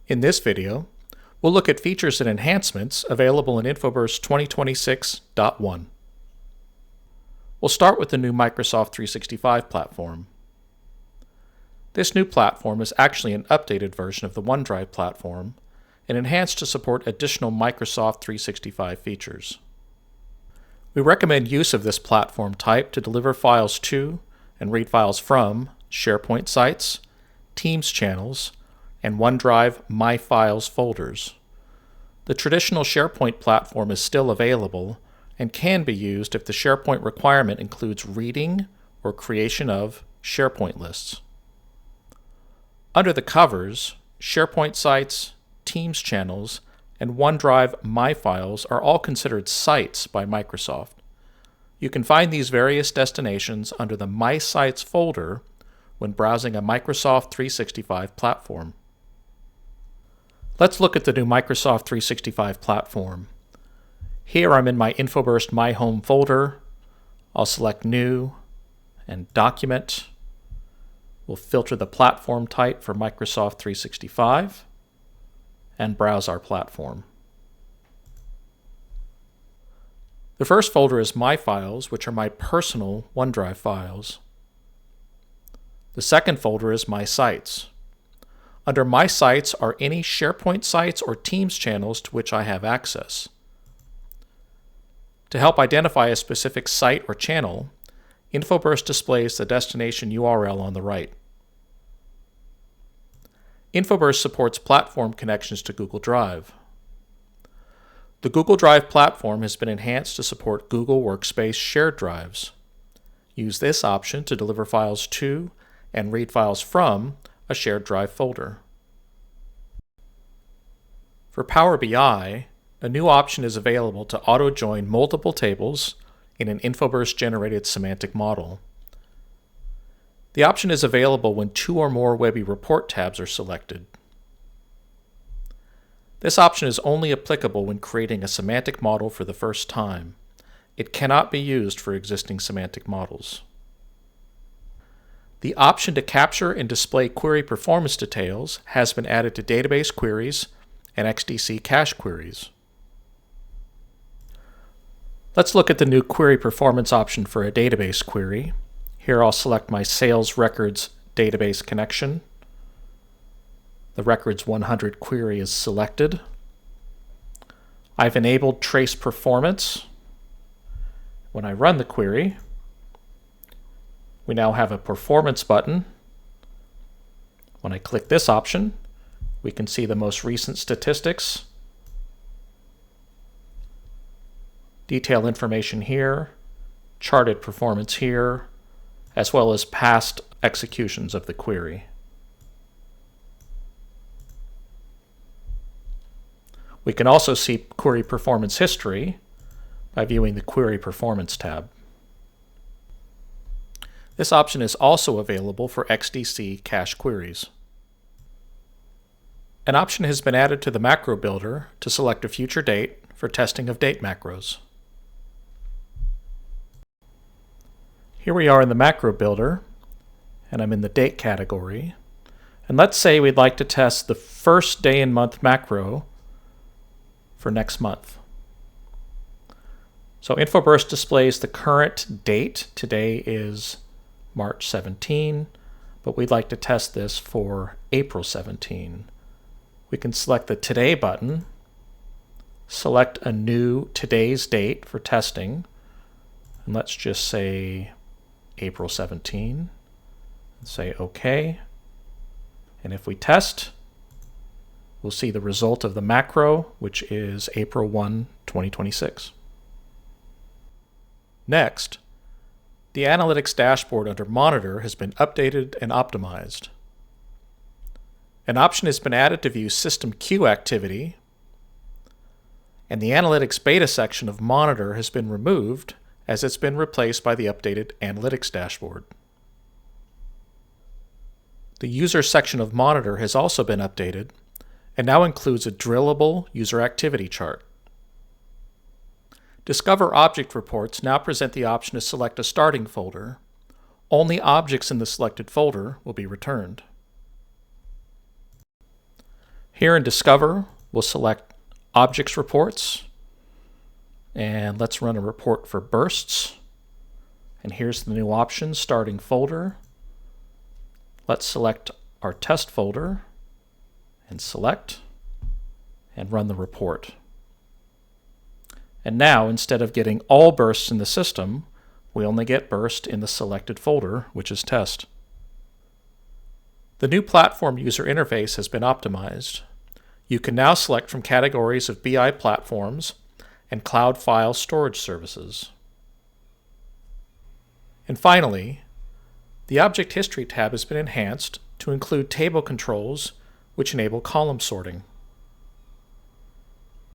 In this video, we'll look at features and enhancements available in InfoBurst 2026.1. We'll start with the new Microsoft 365 platform. This new platform is actually an updated version of the OneDrive platform and enhanced to support additional Microsoft 365 features. We recommend use of this platform type to deliver files to and read files from SharePoint sites, Teams channels, and OneDrive My Files folders. The traditional SharePoint platform is still available and can be used if the SharePoint requirement includes reading or creation of SharePoint lists. Under the covers, SharePoint sites, Teams channels, and OneDrive My Files are all considered sites by Microsoft. You can find these various destinations under the My Sites folder when browsing a Microsoft 365 platform. Let's look at the new Microsoft 365 platform. Here I'm in my InfoBurst My Home folder. I'll select New and Document. We'll filter the platform type for Microsoft 365 and browse our platform. The first folder is My Files, which are my personal OneDrive files. The second folder is My Sites. Under My Sites are any SharePoint sites or Teams channels to which I have access. To help identify a specific site or channel, InfoBurst displays the destination URL on the right. InfoBurst supports platform connections to Google Drive. The Google Drive platform has been enhanced to support Google Workspace shared drives. Use this option to deliver files to and read files from a shared drive folder. For Power BI, a new option is available to auto-join multiple tables in an InfoBurst-generated semantic model. The option is available when two or more Webby report tabs are selected. This option is only applicable when creating a semantic model for the first time. It cannot be used for existing semantic models. The option to capture and display query performance details has been added to database queries and XDC cache queries. Let's look at the new query performance option for a database query. Here I'll select my sales records database connection. The records 100 query is selected. I've enabled trace performance. When I run the query, we now have a performance button. When I click this option, we can see the most recent statistics, detail information here, charted performance here, as well as past executions of the query. We can also see query performance history by viewing the Query Performance tab. This option is also available for XDC cache queries. An option has been added to the macro builder to select a future date for testing of date macros. Here we are in the macro builder, and I'm in the date category. And let's say we'd like to test the first day and month macro for next month. So InfoBurst displays the current date. Today is March 17, but we'd like to test this for April 17. We can select the Today button, select a new today's date for testing, and let's just say April 17, and say OK. And if we test, we'll see the result of the macro, which is April 1, 2026. Next, the Analytics dashboard under Monitor has been updated and optimized. An option has been added to view System Queue activity, and the Analytics beta section of Monitor has been removed as it's been replaced by the updated Analytics dashboard. The User section of Monitor has also been updated and now includes a drillable user activity chart. Discover Object reports now present the option to select a starting folder. Only objects in the selected folder will be returned. Here in Discover, we'll select Objects Reports, and let's run a report for bursts. And here's the new option, Starting Folder. Let's select our test folder and select and run the report. And now, instead of getting all bursts in the system, we only get burst in the selected folder, which is test. The new platform user interface has been optimized. You can now select from categories of BI platforms and cloud file storage services. And finally, the Object History tab has been enhanced to include table controls which enable column sorting.